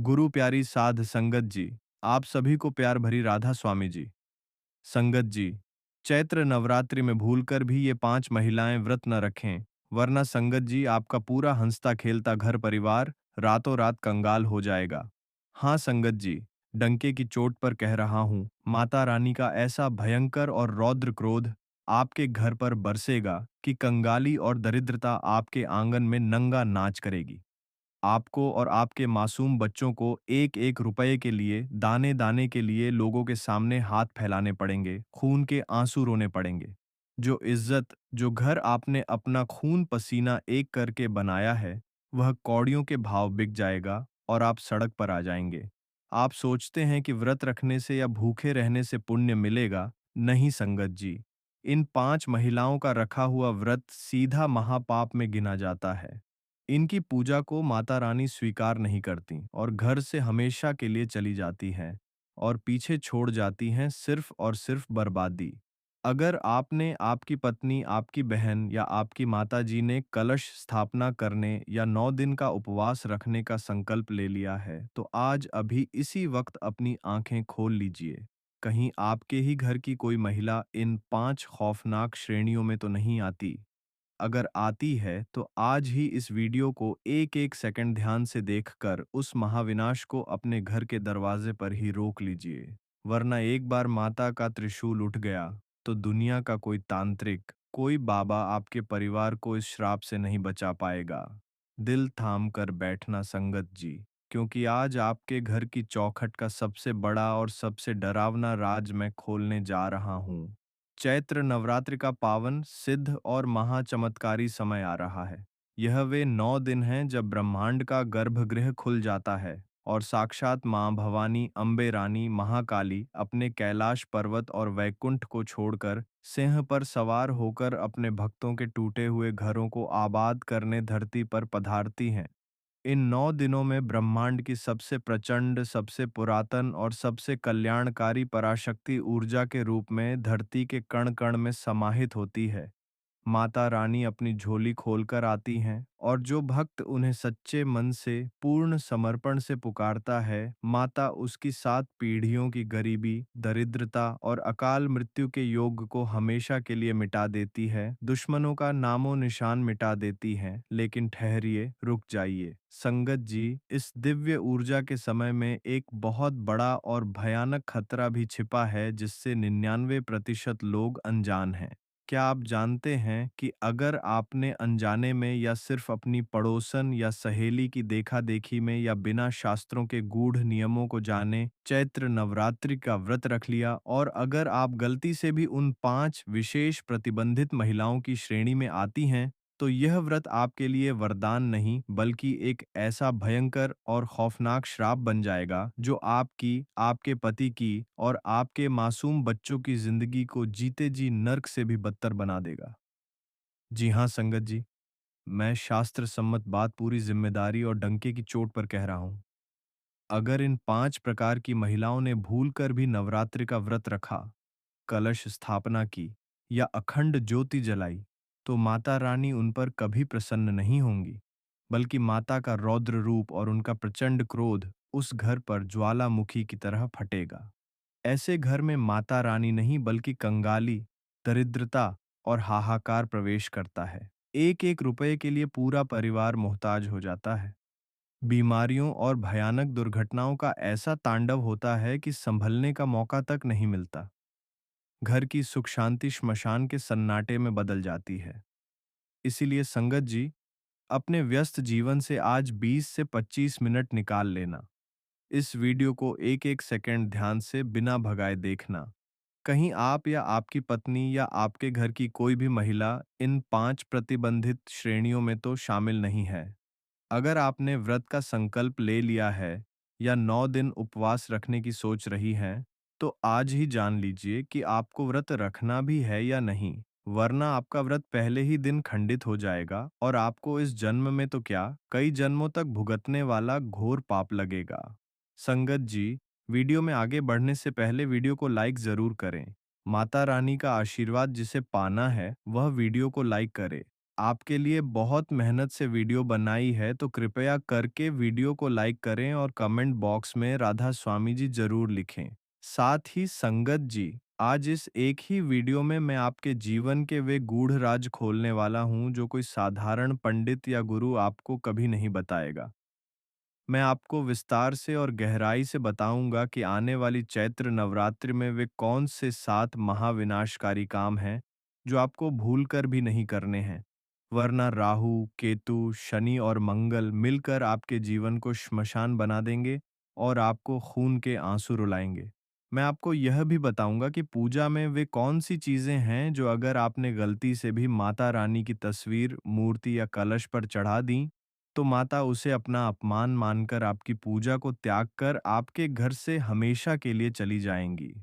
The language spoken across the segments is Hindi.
गुरु प्यारी साध संगत जी, आप सभी को प्यार भरी राधा स्वामी जी। संगत जी, चैत्र नवरात्रि में भूलकर भी ये 5 महिलाएं व्रत न रखें, वरना संगत जी आपका पूरा हंसता खेलता घर परिवार रातों रात कंगाल हो जाएगा। हाँ संगत जी, डंके की चोट पर कह रहा हूँ, माता रानी का ऐसा भयंकर और रौद्र क्रोध आपके घर पर बरसेगा कि कंगाली और दरिद्रता आपके आंगन में नंगा नाच करेगी। आपको और आपके मासूम बच्चों को एक-एक रुपए के लिए, दाने-दाने के लिए लोगों के सामने हाथ फैलाने पड़ेंगे, खून के आंसू रोने पड़ेंगे। जो इज्जत, जो घर आपने अपना खून पसीना एक करके बनाया है, वह कौड़ियों के भाव बिक जाएगा और आप सड़क पर आ जाएंगे। आप सोचते हैं कि व्रत रखने से या भूखे रहने से पुण्य मिलेगा? नहीं संगत जी। इन 5 महिलाओं का रखा हुआ व्रत सीधा महापाप में गिना जाता है। इनकी पूजा को माता रानी स्वीकार नहीं करती और घर से हमेशा के लिए चली जाती हैं और पीछे छोड़ जाती हैं सिर्फ और सिर्फ बर्बादी। अगर आपने, आपकी पत्नी, आपकी बहन या आपकी माताजी ने कलश स्थापना करने या 9 दिन का उपवास रखने का संकल्प ले लिया है, तो आज अभी इसी वक्त अपनी आंखें खोल लीजिए। कहीं आपके ही घर की कोई महिला इन 5 खौफनाक श्रेणियों में तो नहीं आती। अगर आती है तो आज ही इस वीडियो को एक एक सेकंड ध्यान से देखकर उस महाविनाश को अपने घर के दरवाजे पर ही रोक लीजिए, वरना एक बार माता का त्रिशूल उठ गया तो दुनिया का कोई तांत्रिक, कोई बाबा आपके परिवार को इस श्राप से नहीं बचा पाएगा। दिल थाम कर बैठना संगत जी, क्योंकि आज आपके घर की चौखट का सबसे बड़ा और सबसे डरावना राज मैं खोलने जा रहा हूँ। चैत्र नवरात्रि का पावन, सिद्ध और महाचमत्कारी समय आ रहा है। यह वे 9 दिन हैं जब ब्रह्मांड का गर्भगृह खुल जाता है और साक्षात माँ भवानी, अम्बे रानी, महाकाली अपने कैलाश पर्वत और वैकुंठ को छोड़कर सिंह पर सवार होकर अपने भक्तों के टूटे हुए घरों को आबाद करने धरती पर पधारती हैं। इन 9 दिनों में ब्रह्मांड की सबसे प्रचंड, सबसे पुरातन और सबसे कल्याणकारी पराशक्ति ऊर्जा के रूप में धरती के कण-कण में समाहित होती है। माता रानी अपनी झोली खोलकर आती हैं और जो भक्त उन्हें सच्चे मन से, पूर्ण समर्पण से पुकारता है, माता उसकी 7 पीढ़ियों की गरीबी, दरिद्रता और अकाल मृत्यु के योग को हमेशा के लिए मिटा देती है, दुश्मनों का नामो निशान मिटा देती है। लेकिन ठहरिए, रुक जाइए। संगत जी, इस दिव्य ऊर्जा के समय में एक बहुत बड़ा और भयानक खतरा भी छिपा है जिससे 99% लोग अनजान हैं। क्या आप जानते हैं कि अगर आपने अनजाने में या सिर्फ अपनी पड़ोसन या सहेली की देखा-देखी में या बिना शास्त्रों के गूढ़ नियमों को जाने चैत्र नवरात्रि का व्रत रख लिया और अगर आप गलती से भी उन 5 विशेष प्रतिबंधित महिलाओं की श्रेणी में आती हैं, तो यह व्रत आपके लिए वरदान नहीं बल्कि एक ऐसा भयंकर और खौफनाक श्राप बन जाएगा जो आपकी, आपके पति की और आपके मासूम बच्चों की जिंदगी को जीते जी नर्क से भी बदतर बना देगा। जी हाँ संगत जी, मैं शास्त्र सम्मत बात पूरी जिम्मेदारी और डंके की चोट पर कह रहा हूँ। अगर इन 5 प्रकार की महिलाओं ने भूलकर भी नवरात्रि का व्रत रखा, कलश स्थापना की या अखंड ज्योति जलाई, तो माता रानी उन पर कभी प्रसन्न नहीं होंगी, बल्कि माता का रौद्र रूप और उनका प्रचंड क्रोध उस घर पर ज्वालामुखी की तरह फटेगा। ऐसे घर में माता रानी नहीं बल्कि कंगाली, दरिद्रता और हाहाकार प्रवेश करता है। एक-एक रुपए के लिए पूरा परिवार मोहताज हो जाता है। बीमारियों और भयानक दुर्घटनाओं का ऐसा तांडव होता है कि संभलने का मौका तक नहीं मिलता। घर की सुख शांति श्मशान के सन्नाटे में बदल जाती है। इसीलिए संगत जी, अपने व्यस्त जीवन से आज 20 से 25 मिनट निकाल लेना। इस वीडियो को एक-एक सेकंड ध्यान से बिना भगाए देखना। कहीं आप या आपकी पत्नी या आपके घर की कोई भी महिला इन 5 प्रतिबंधित श्रेणियों में तो शामिल नहीं है। अगर आपने व्रत का संकल्प ले लिया है या 9 दिन उपवास रखने की सोच रही हैं, तो आज ही जान लीजिए कि आपको व्रत रखना भी है या नहीं, वरना आपका व्रत पहले ही दिन खंडित हो जाएगा और आपको इस जन्म में तो क्या, कई जन्मों तक भुगतने वाला घोर पाप लगेगा। संगत जी, वीडियो में आगे बढ़ने से पहले वीडियो को लाइक ज़रूर करें। माता रानी का आशीर्वाद जिसे पाना है, वह वीडियो को लाइक करे। आपके लिए बहुत मेहनत से वीडियो बनाई है, तो कृपया करके वीडियो को लाइक करें और कमेंट बॉक्स में राधा स्वामी जी जरूर लिखें। साथ ही संगत जी, आज इस एक ही वीडियो में मैं आपके जीवन के वे गूढ़ राज खोलने वाला हूं जो कोई साधारण पंडित या गुरु आपको कभी नहीं बताएगा। मैं आपको विस्तार से और गहराई से बताऊंगा कि आने वाली चैत्र नवरात्रि में वे कौन से 7 महाविनाशकारी काम हैं जो आपको भूलकर भी नहीं करने हैं, वरना राहु, केतु, शनि और मंगल मिलकर आपके जीवन को श्मशान बना देंगे और आपको खून के आंसू रुलाएंगे। मैं आपको यह भी बताऊंगा कि पूजा में वे कौन सी चीजें हैं जो अगर आपने गलती से भी माता रानी की तस्वीर, मूर्ति या कलश पर चढ़ा दी, तो माता उसे अपना अपमान मानकर आपकी पूजा को त्याग कर आपके घर से हमेशा के लिए चली जाएंगी।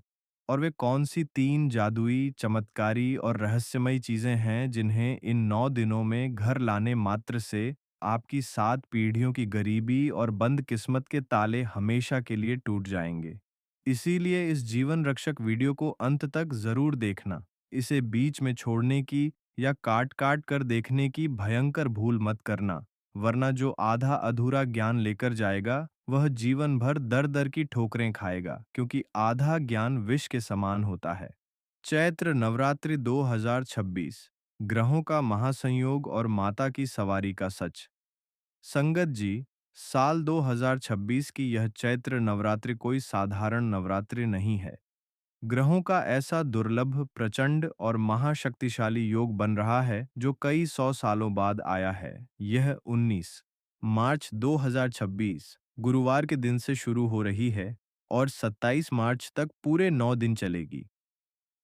और वे कौन सी 3 जादुई, चमत्कारी और रहस्यमयी चीजें हैं जिन्हें इन 9 दिनों में घर लाने मात्र से आपकी 7 पीढ़ियों की गरीबी और बंद किस्मत के ताले हमेशा के लिए टूट जाएंगे। इसीलिए इस जीवन रक्षक वीडियो को अंत तक जरूर देखना। इसे बीच में छोड़ने की या काट काट कर देखने की भयंकर भूल मत करना, वरना जो आधा अधूरा ज्ञान लेकर जाएगा वह जीवन भर दर दर की ठोकरें खाएगा, क्योंकि आधा ज्ञान विष के समान होता है। चैत्र नवरात्रि 2026, ग्रहों का महासंयोग और माता की सवारी का सच। संगत जी, साल 2026 की यह चैत्र नवरात्रि कोई साधारण नवरात्रि नहीं है। ग्रहों का ऐसा दुर्लभ, प्रचंड और महाशक्तिशाली योग बन रहा है जो कई सौ सालों बाद आया है। यह 19 मार्च 2026 गुरुवार के दिन से शुरू हो रही है और 27 मार्च तक पूरे 9 दिन चलेगी।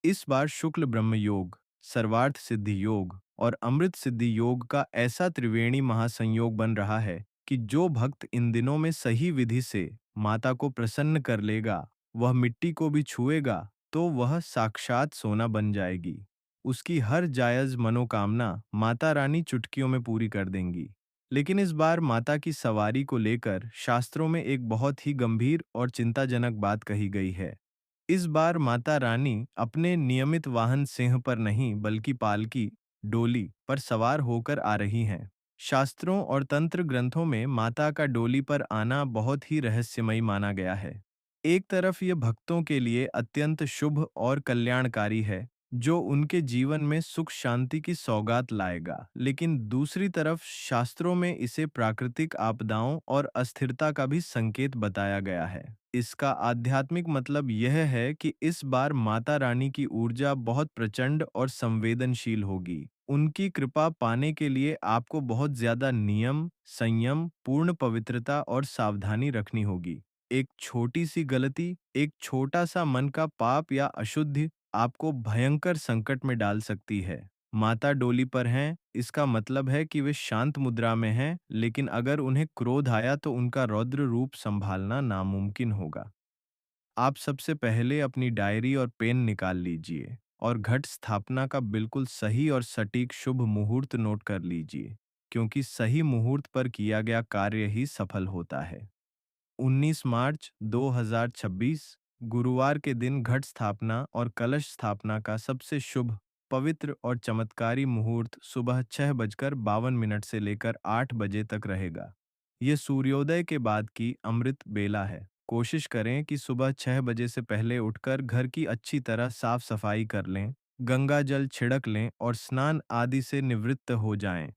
इस बार शुक्ल ब्रह्म योग, सर्वार्थ सिद्धि योग और अमृत सिद्धि योग का ऐसा त्रिवेणी महासंयोग बन रहा है कि जो भक्त इन दिनों में सही विधि से माता को प्रसन्न कर लेगा, वह मिट्टी को भी छुएगा तो वह साक्षात सोना बन जाएगी। उसकी हर जायज मनोकामना माता रानी चुटकियों में पूरी कर देंगी। लेकिन इस बार माता की सवारी को लेकर शास्त्रों में एक बहुत ही गंभीर और चिंताजनक बात कही गई है। इस बार माता रानी अपने नियमित वाहन सिंह पर नहीं बल्कि पालकी, डोली पर सवार होकर आ रही हैं। शास्त्रों और तंत्र ग्रंथों में माता का डोली पर आना बहुत ही रहस्यमयी माना गया है। एक तरफ ये भक्तों के लिए अत्यंत शुभ और कल्याणकारी है, जो उनके जीवन में सुख शांति की सौगात लाएगा, लेकिन दूसरी तरफ शास्त्रों में इसे प्राकृतिक आपदाओं और अस्थिरता का भी संकेत बताया गया है। इसका आध्यात्मिक मतलब यह है कि इस बार माता रानी की ऊर्जा बहुत प्रचंड और संवेदनशील होगी। उनकी कृपा पाने के लिए आपको बहुत ज्यादा नियम, संयम, पूर्ण पवित्रता और सावधानी रखनी होगी। एक छोटी सी गलती, एक छोटा सा मन का पाप या अशुद्धि आपको भयंकर संकट में डाल सकती है। माता डोली पर हैं, इसका मतलब है कि वे शांत मुद्रा में हैं, लेकिन अगर उन्हें क्रोध आया तो उनका रौद्र रूप संभालना नामुमकिन होगा। आप सबसे पहले अपनी डायरी और पेन निकाल लीजिए और घट स्थापना का बिल्कुल सही और सटीक शुभ मुहूर्त नोट कर लीजिए, क्योंकि सही मुहूर्त पर किया गया कार्य ही सफल होता है। 19 मार्च 2026 गुरुवार के दिन घट स्थापना और कलश स्थापना का सबसे शुभ, पवित्र और चमत्कारी मुहूर्त सुबह 6:52 से लेकर 8 बजे तक रहेगा। ये सूर्योदय के बाद की अमृत बेला है। कोशिश करें कि सुबह 6 बजे से पहले उठकर घर की अच्छी तरह साफ सफाई कर लें, गंगा जल छिड़क लें और स्नान आदि से निवृत्त हो जाएं।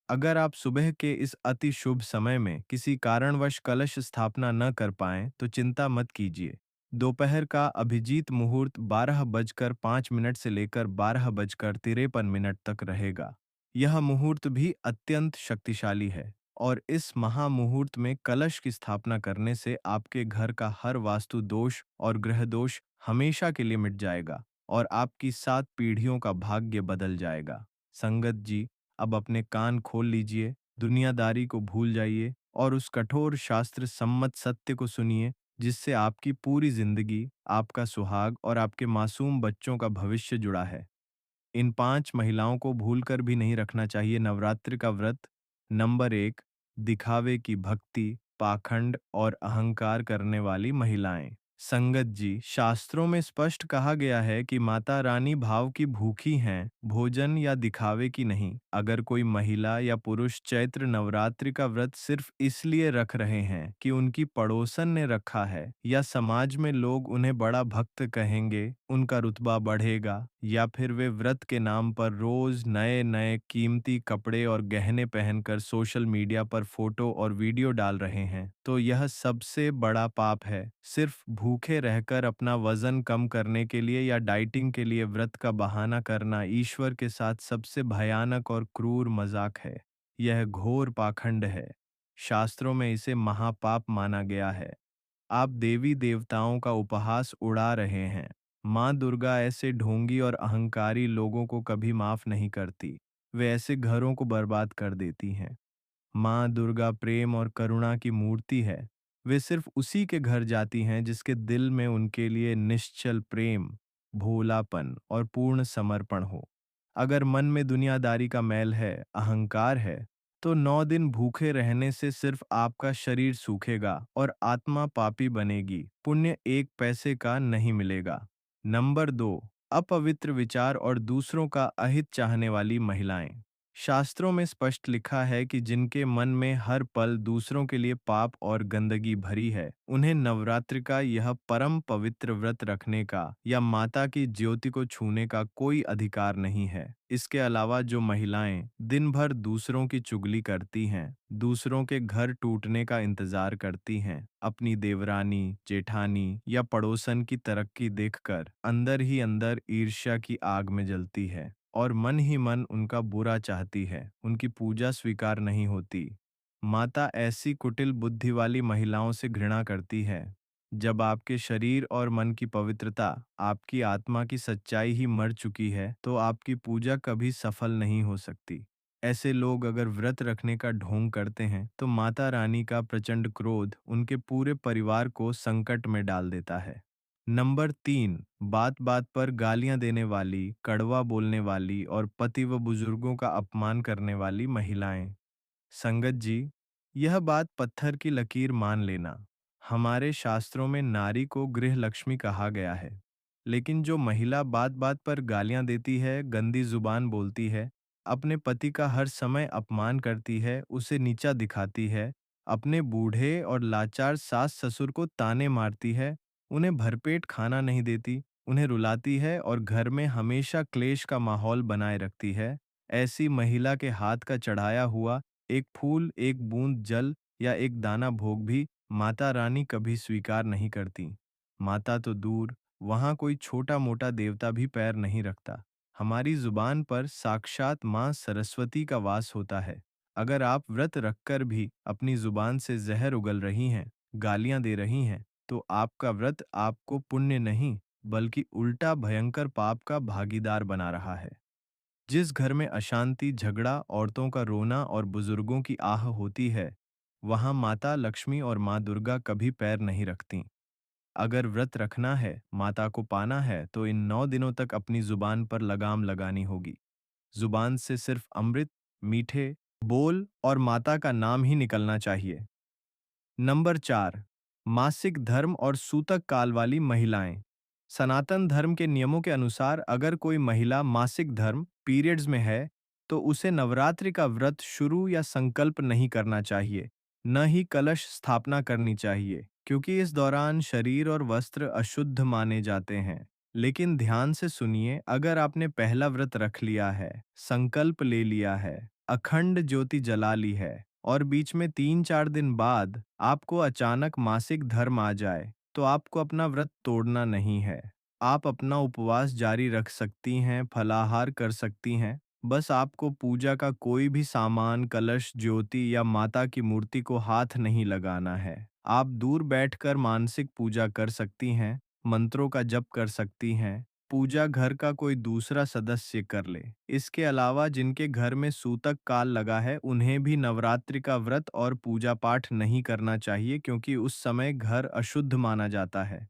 अगर आप सुबह के इस अति शुभ समय में किसी कारणवश कलश स्थापना न कर पाएं, तो चिंता मत कीजिए। दोपहर का अभिजीत मुहूर्त 12:05 से लेकर 12:53 तक रहेगा। यह मुहूर्त भी अत्यंत शक्तिशाली है और इस महामुहूर्त में कलश की स्थापना करने से आपके घर का हर वास्तु दोष और ग्रह दोष हमेशा के लिए मिट जाएगा और आपकी 7 पीढ़ियों का भाग्य बदल जाएगा। संगत जी, अब अपने कान खोल लीजिए, दुनियादारी को भूल जाइए और उस कठोर शास्त्र सम्मत सत्य को सुनिए जिससे आपकी पूरी जिंदगी, आपका सुहाग और आपके मासूम बच्चों का भविष्य जुड़ा है। इन 5 महिलाओं को भूलकर भी नहीं रखना चाहिए नवरात्रि का व्रत। नंबर 1, दिखावे की भक्ति, पाखंड और अहंकार करने वाली महिलाएं। संगत जी, शास्त्रों में स्पष्ट कहा गया है कि माता रानी भाव की भूखी हैं, भोजन या दिखावे की नहीं। अगर कोई महिला या पुरुष चैत्र नवरात्रि का व्रत सिर्फ इसलिए रख रहे हैं कि उनकी पड़ोसन ने रखा है या समाज में लोग उन्हें बड़ा भक्त कहेंगे, उनका रुतबा बढ़ेगा, या फिर वे व्रत के नाम पर रोज नए नए कीमती कपड़े और गहने पहनकर सोशल मीडिया पर फोटो और वीडियो डाल रहे हैं, तो यह सबसे बड़ा पाप है। सिर्फ भूखे रहकर अपना वजन कम करने के लिए या डाइटिंग के लिए व्रत का बहाना करना ईश्वर के साथ सबसे भयानक और क्रूर मजाक है। यह घोर पाखंड है। शास्त्रों में इसे महापाप माना गया है। आप देवी देवताओं का उपहास उड़ा रहे हैं। माँ दुर्गा ऐसे ढोंगी और अहंकारी लोगों को कभी माफ नहीं करती। वे ऐसे घरों को बर्बाद कर देती हैं। माँ दुर्गा प्रेम और करुणा की मूर्ति है। वे सिर्फ उसी के घर जाती हैं जिसके दिल में उनके लिए निश्चल प्रेम, भोलापन और पूर्ण समर्पण हो। अगर मन में दुनियादारी का मैल है, अहंकार है, तो 9 दिन भूखे रहने से सिर्फ आपका शरीर सूखेगा और आत्मा पापी बनेगी, पुण्य 1 पैसे का नहीं मिलेगा। नंबर 2, अपवित्र विचार और दूसरों का अहित चाहने वाली महिलाएं। शास्त्रों में स्पष्ट लिखा है कि जिनके मन में हर पल दूसरों के लिए पाप और गंदगी भरी है, उन्हें नवरात्रि का यह परम पवित्र व्रत रखने का या माता की ज्योति को छूने का कोई अधिकार नहीं है। इसके अलावा जो महिलाएं दिन भर दूसरों की चुगली करती हैं, दूसरों के घर टूटने का इंतजार करती हैं, अपनी देवरानी, जेठानी या पड़ोसन की तरक्की देखकर अंदर ही अंदर ईर्ष्या की आग में जलती है और मन ही मन उनका बुरा चाहती है, उनकी पूजा स्वीकार नहीं होती। माता ऐसी कुटिल बुद्धि वाली महिलाओं से घृणा करती है। जब आपके शरीर और मन की पवित्रता, आपकी आत्मा की सच्चाई ही मर चुकी है, तो आपकी पूजा कभी सफल नहीं हो सकती। ऐसे लोग अगर व्रत रखने का ढोंग करते हैं, तो माता रानी का प्रचंड क्रोध उनके पूरे परिवार को संकट में डाल देता है। नंबर 3, बात बात पर गालियां देने वाली, कड़वा बोलने वाली और पति व बुजुर्गों का अपमान करने वाली महिलाएं। संगत जी, यह बात पत्थर की लकीर मान लेना। हमारे शास्त्रों में नारी को गृह लक्ष्मी कहा गया है। लेकिन जो महिला बात बात पर गालियां देती है, गंदी जुबान बोलती है, अपने पति का हर समय अपमान करती है, उसे नीचा दिखाती है, अपने बूढ़े और लाचार सास ससुर को ताने मारती है, उन्हें भरपेट खाना नहीं देती, उन्हें रुलाती है और घर में हमेशा क्लेश का माहौल बनाए रखती है, ऐसी महिला के हाथ का चढ़ाया हुआ एक फूल, एक बूंद जल या एक दाना भोग भी माता रानी कभी स्वीकार नहीं करती। माता तो दूर, वहां कोई छोटा मोटा देवता भी पैर नहीं रखता। हमारी जुबान पर साक्षात मां सरस्वती का वास होता है। अगर आप व्रत रखकर भी अपनी जुबान से जहर उगल रही हैं, गालियां दे रही हैं, तो आपका व्रत आपको पुण्य नहीं, बल्कि उल्टा भयंकर पाप का भागीदार बना रहा है। जिस घर में अशांति, झगड़ा, औरतों का रोना और बुजुर्गों की आह होती है, वहां माता लक्ष्मी और मां दुर्गा कभी पैर नहीं रखती। अगर व्रत रखना है, माता को पाना है, तो इन 9 दिनों तक अपनी जुबान पर लगाम लगानी होगी। जुबान से सिर्फ अमृत, मीठे बोल और माता का नाम ही निकलना चाहिए। नंबर 4, मासिक धर्म और सूतक काल वाली महिलाएं। सनातन धर्म के नियमों के अनुसार अगर कोई महिला मासिक धर्म पीरियड्स में है, तो उसे नवरात्रि का व्रत शुरू या संकल्प नहीं करना चाहिए, न ही कलश स्थापना करनी चाहिए, क्योंकि इस दौरान शरीर और वस्त्र अशुद्ध माने जाते हैं। लेकिन ध्यान से सुनिए, अगर आपने पहला व्रत रख लिया है, संकल्प ले लिया है, अखंड ज्योति जला ली है और बीच में 3-4 दिन बाद आपको अचानक मासिक धर्म आ जाए, तो आपको अपना व्रत तोड़ना नहीं है। आप अपना उपवास जारी रख सकती हैं, फलाहार कर सकती हैं, बस आपको पूजा का कोई भी सामान, कलश, ज्योति या माता की मूर्ति को हाथ नहीं लगाना है। आप दूर बैठकर मानसिक पूजा कर सकती हैं, मंत्रों का जप कर सकती हैं, पूजा घर का कोई दूसरा सदस्य कर ले। इसके अलावा जिनके घर में सूतक काल लगा है, उन्हें भी नवरात्रि का व्रत और पूजा पाठ नहीं करना चाहिए, क्योंकि उस समय घर अशुद्ध माना जाता है।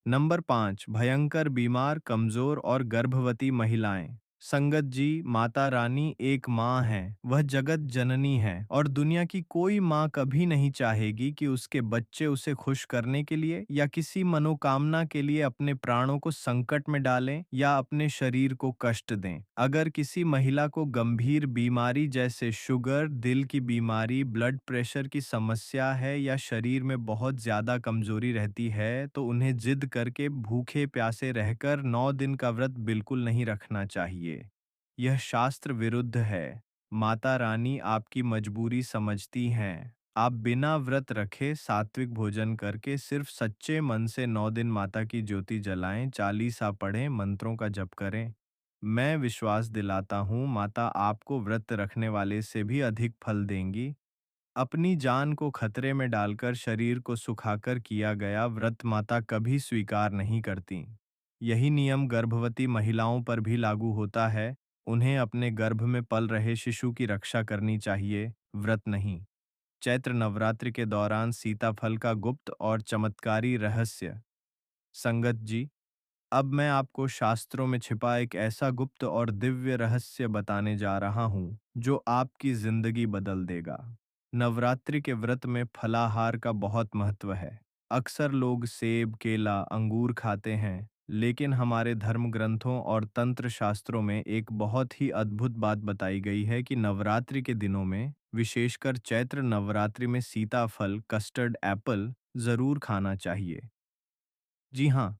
नंबर 5, भयंकर बीमार, कमजोर और गर्भवती महिलाएं। संगत जी, माता रानी एक माँ हैं, वह जगत जननी है और दुनिया की कोई माँ कभी नहीं चाहेगी कि उसके बच्चे उसे खुश करने के लिए या किसी मनोकामना के लिए अपने प्राणों को संकट में डालें या अपने शरीर को कष्ट दें। अगर किसी महिला को गंभीर बीमारी जैसे शुगर, दिल की बीमारी, ब्लड प्रेशर की समस्या है या शरीर में बहुत ज्यादा कमजोरी रहती है, तो उन्हें जिद करके भूखे प्यासे रहकर 9 दिन का व्रत बिल्कुल नहीं रखना चाहिए। यह शास्त्र विरुद्ध है। माता रानी आपकी मजबूरी समझती हैं। आप बिना व्रत रखे सात्विक भोजन करके सिर्फ सच्चे मन से 9 दिन माता की ज्योति जलाएं, चालीसा पढ़ें, मंत्रों का जप करें। मैं विश्वास दिलाता हूँ माता आपको व्रत रखने वाले से भी अधिक फल देंगी। अपनी जान को खतरे में डालकर शरीर को सुखाकर किया गया व्रत माता कभी स्वीकार नहीं करती। यही नियम गर्भवती महिलाओं पर भी लागू होता है। उन्हें अपने गर्भ में पल रहे शिशु की रक्षा करनी चाहिए, व्रत नहीं। चैत्र नवरात्रि के दौरान सीताफल का गुप्त और चमत्कारी रहस्य। संगत जी, अब मैं आपको शास्त्रों में छिपा एक ऐसा गुप्त और दिव्य रहस्य बताने जा रहा हूं जो आपकी जिंदगी बदल देगा। नवरात्रि के व्रत में फलाहार का बहुत महत्व है। अक्सर लोग सेब, केला, अंगूर खाते हैं, लेकिन हमारे धर्म ग्रंथों और तंत्र शास्त्रों में एक बहुत ही अद्भुत बात बताई गई है कि नवरात्रि के दिनों में, विशेषकर चैत्र नवरात्रि में सीताफल, कस्टर्ड एप्पल जरूर खाना चाहिए। जी हाँ,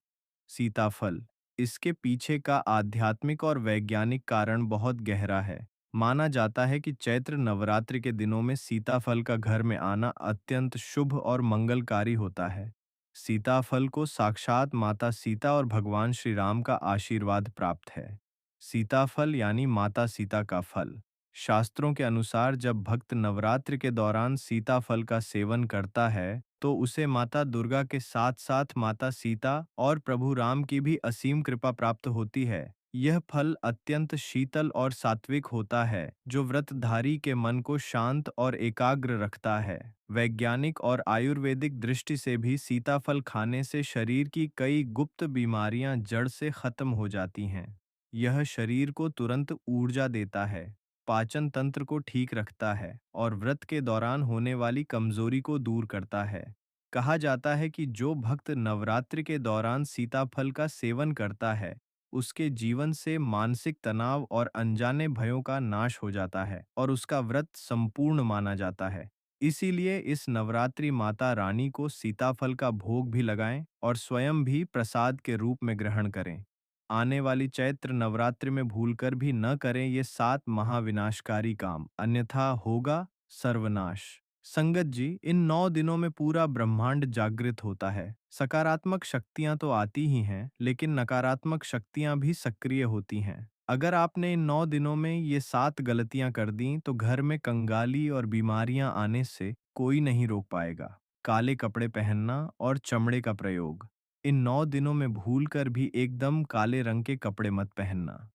सीताफल। इसके पीछे का आध्यात्मिक और वैज्ञानिक कारण बहुत गहरा है। माना जाता है कि चैत्र नवरात्रि के दिनों में सीताफल का घर में आना अत्यंत शुभ और मंगलकारी होता है। सीताफल को साक्षात माता सीता और भगवान श्री राम का आशीर्वाद प्राप्त है। सीताफल यानी माता सीता का फल। शास्त्रों के अनुसार जब भक्त नवरात्रि के दौरान सीताफल का सेवन करता है, तो उसे माता दुर्गा के साथ साथ माता सीता और प्रभु राम की भी असीम कृपा प्राप्त होती है। यह फल अत्यंत शीतल और सात्विक होता है, जो व्रतधारी के मन को शांत और एकाग्र रखता है। वैज्ञानिक और आयुर्वेदिक दृष्टि से भी सीताफल खाने से शरीर की कई गुप्त बीमारियां जड़ से खत्म हो जाती हैं। यह शरीर को तुरंत ऊर्जा देता है, पाचन तंत्र को ठीक रखता है और व्रत के दौरान होने वाली कमजोरी को दूर करता है। कहा जाता है कि जो भक्त नवरात्रि के दौरान सीताफल का सेवन करता है, उसके जीवन से मानसिक तनाव और अनजाने भयों का नाश हो जाता है और उसका व्रत संपूर्ण माना जाता है। इसीलिए इस नवरात्रि माता रानी को सीताफल का भोग भी लगाएं और स्वयं भी प्रसाद के रूप में ग्रहण करें। आने वाली चैत्र नवरात्रि में भूलकर भी न करें ये 7 महाविनाशकारी काम, अन्यथा होगा सर्वनाश। संगत जी, इन 9 दिनों में पूरा ब्रह्मांड जागृत होता है। सकारात्मक शक्तियां तो आती ही हैं, लेकिन नकारात्मक शक्तियां भी सक्रिय होती हैं। अगर आपने इन 9 दिनों में ये 7 गलतियां कर दी, तो घर में कंगाली और बीमारियां आने से कोई नहीं रोक पाएगा। काले कपड़े पहनना और चमड़े का प्रयोग। इन 9 दिनों में भूलकर भी एकदम काले रंग के कपड़े मत पहनना।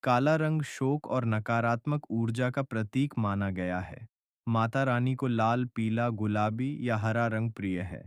काला रंग शोक और नकारात्मक ऊर्जा का प्रतीक माना गया है। माता रानी को लाल, पीला, गुलाबी या हरा रंग प्रिय है।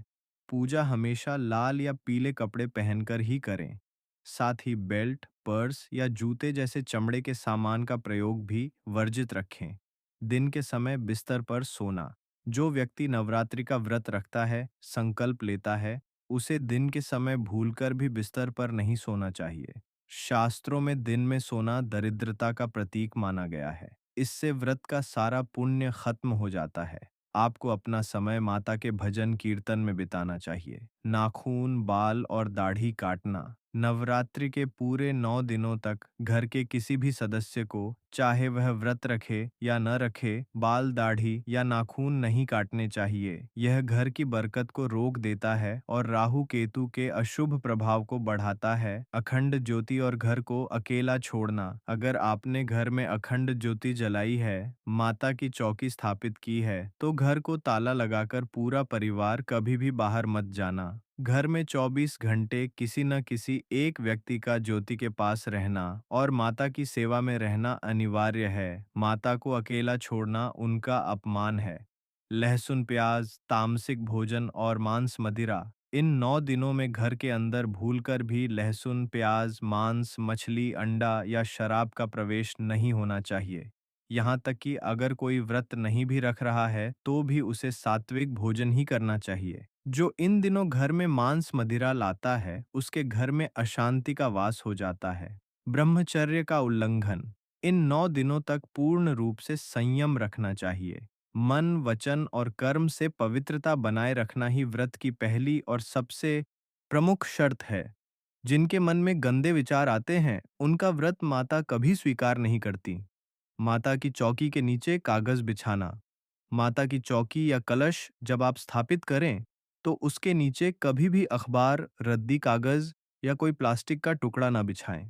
पूजा हमेशा लाल या पीले कपड़े पहनकर ही करें। साथ ही बेल्ट, पर्स या जूते जैसे चमड़े के सामान का प्रयोग भी वर्जित रखें। दिन के समय बिस्तर पर सोना। जो व्यक्ति नवरात्रि का व्रत रखता है, संकल्प लेता है, उसे दिन के समय भूलकर भी बिस्तर पर नहीं सोना चाहिए। शास्त्रों में दिन में सोना दरिद्रता का प्रतीक माना गया है। इससे व्रत का सारा पुण्य खत्म हो जाता है। आपको अपना समय माता के भजन कीर्तन में बिताना चाहिए। नाखून, बाल और दाढ़ी काटना। नवरात्रि के पूरे 9 दिनों तक घर के किसी भी सदस्य को, चाहे वह व्रत रखे या न रखे, बाल, दाढ़ी या नाखून नहीं काटने चाहिए। यह घर की बरकत को रोक देता है और राहु केतु के अशुभ प्रभाव को बढ़ाता है। अखंड ज्योति और घर को अकेला छोड़ना। अगर आपने घर में अखंड ज्योति जलाई है, माता की चौकी स्थापित की है, तो घर को ताला लगाकर पूरा परिवार कभी भी बाहर मत जाना। घर में 24 घंटे किसी न किसी एक व्यक्ति का ज्योति के पास रहना और माता की सेवा में रहना अनिवार्य है। माता को अकेला छोड़ना उनका अपमान है। लहसुन, प्याज, तामसिक भोजन और मांस, मदिरा। इन 9 दिनों में घर के अंदर भूलकर भी लहसुन, प्याज, मांस, मछली, अंडा या शराब का प्रवेश नहीं होना चाहिए। यहाँ तक कि अगर कोई व्रत नहीं भी रख रहा है, तो भी उसे सात्विक भोजन ही करना चाहिए। जो इन दिनों घर में मांस मदिरा लाता है, उसके घर में अशांति का वास हो जाता है। ब्रह्मचर्य का उल्लंघन। इन 9 दिनों तक पूर्ण रूप से संयम रखना चाहिए। मन, वचन और कर्म से पवित्रता बनाए रखना ही व्रत की पहली और सबसे प्रमुख शर्त है। जिनके मन में गंदे विचार आते हैं, उनका व्रत माता कभी स्वीकार नहीं करती। माता की चौकी के नीचे कागज बिछाना। माता की चौकी या कलश जब आप स्थापित करें, तो उसके नीचे कभी भी अखबार, रद्दी कागज या कोई प्लास्टिक का टुकड़ा ना बिछाएं।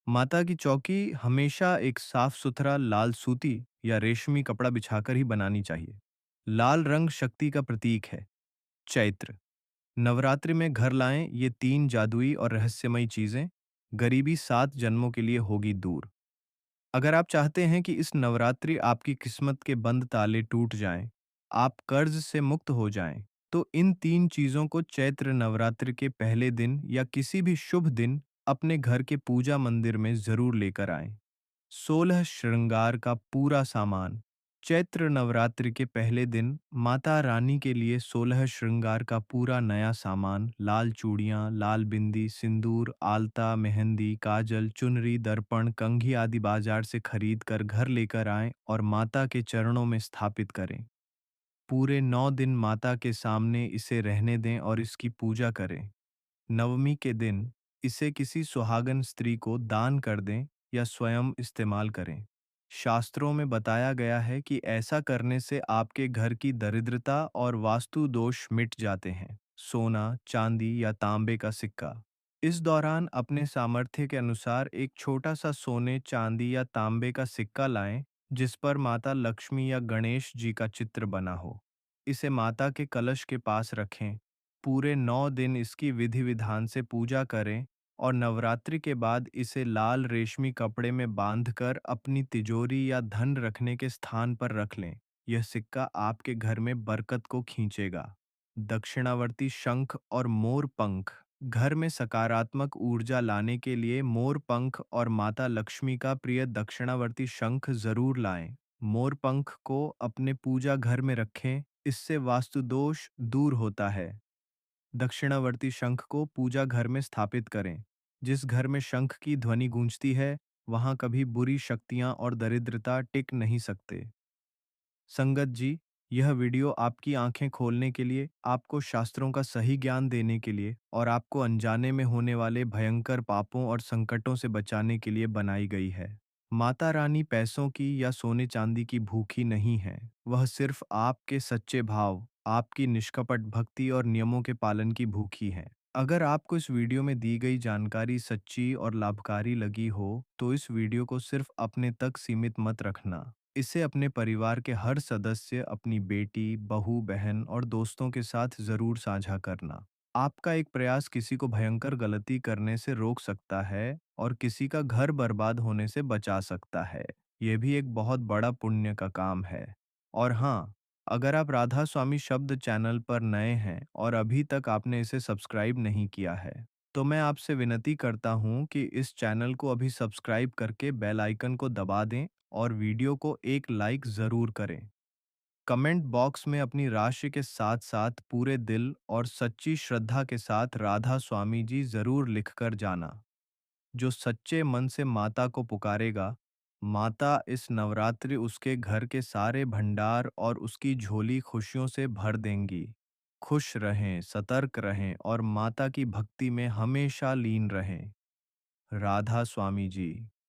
माता की चौकी हमेशा एक साफ सुथरा लाल सूती या रेशमी कपड़ा बिछाकर ही बनानी चाहिए। लाल रंग शक्ति का प्रतीक है। चैत्र नवरात्रि में घर लाएं ये 3 जादुई और रहस्यमयी चीजें। गरीबी 7 जन्मों के लिए होगी दूर। अगर आप चाहते हैं कि इस नवरात्रि आपकी किस्मत के बंद ताले टूट जाएं, आप कर्ज से मुक्त हो जाएं, तो इन 3 चीजों को चैत्र नवरात्रि के पहले दिन या किसी भी शुभ दिन अपने घर के पूजा मंदिर में जरूर लेकर आएं। 16 श्रृंगार का पूरा सामान। चैत्र नवरात्रि के पहले दिन माता रानी के लिए 16 श्रृंगार का पूरा नया सामान, लाल चूड़ियां, लाल बिंदी, सिंदूर, आलता, मेहंदी, काजल, चुनरी, दर्पण, कंघी आदि बाजार से खरीद कर घर लेकर आएं और माता के चरणों में स्थापित करें। पूरे 9 दिन माता के सामने इसे रहने दें और इसकी पूजा करें। नवमी के दिन इसे किसी सुहागन स्त्री को दान कर दें या स्वयं इस्तेमाल करें। शास्त्रों में बताया गया है कि ऐसा करने से आपके घर की दरिद्रता और वास्तु दोष मिट जाते हैं। सोना, चांदी या तांबे का सिक्का। इस दौरान अपने सामर्थ्य के अनुसार एक छोटा सा सोने, चांदी या तांबे का सिक्का लाएं, जिस पर माता लक्ष्मी या गणेश जी का चित्र बना हो। इसे माता के कलश के पास रखें। पूरे 9 दिन इसकी विधि विधान से पूजा करें और नवरात्रि के बाद इसे लाल रेशमी कपड़े में बांधकर अपनी तिजोरी या धन रखने के स्थान पर रख लें। यह सिक्का आपके घर में बरकत को खींचेगा। दक्षिणावर्ती शंख और मोर पंख। घर में सकारात्मक ऊर्जा लाने के लिए मोर पंख और माता लक्ष्मी का प्रिय दक्षिणावर्ती शंख जरूर लाएं। मोर पंख को अपने पूजा घर में रखें, इससे वास्तु दोष दूर होता है। दक्षिणावर्ती शंख को पूजा घर में स्थापित करें। जिस घर में शंख की ध्वनि गूंजती है, वहां कभी बुरी शक्तियां और दरिद्रता टिक नहीं सकते। संगत जी, यह वीडियो आपकी आंखें खोलने के लिए, आपको शास्त्रों का सही ज्ञान देने के लिए और आपको अनजाने में होने वाले भयंकर पापों और संकटों से बचाने के लिए बनाई गई है। माता रानी पैसों की या सोने चांदी की भूखी नहीं है। वह सिर्फ आपके सच्चे भाव, आपकी निष्कपट भक्ति और नियमों के पालन की भूखी है। अगर आपको इस वीडियो में दी गई जानकारी सच्ची और लाभकारी लगी हो, तो इस वीडियो को सिर्फ अपने तक सीमित मत रखना। इसे अपने परिवार के हर सदस्य, अपनी बेटी, बहू, बहन और दोस्तों के साथ जरूर साझा करना। आपका एक प्रयास किसी को भयंकर गलती करने से रोक सकता है और किसी का घर बर्बाद होने से बचा सकता है। यह भी एक बहुत बड़ा पुण्य का काम है। और हाँ, अगर आप राधा स्वामी शब्द चैनल पर नए हैं और अभी तक आपने इसे सब्सक्राइब नहीं किया है, तो मैं आपसे विनती करता हूँ कि इस चैनल को अभी सब्सक्राइब करके बेल आइकन को दबा दें और वीडियो को एक लाइक ज़रूर करें। कमेंट बॉक्स में अपनी राशि के साथ साथ पूरे दिल और सच्ची श्रद्धा के साथ राधा स्वामी जी ज़रूर लिखकर जाना। जो सच्चे मन से माता को पुकारेगा, माता इस नवरात्रि उसके घर के सारे भंडार और उसकी झोली खुशियों से भर देंगी। खुश रहें, सतर्क रहें और माता की भक्ति में हमेशा लीन रहें। राधा स्वामी जी।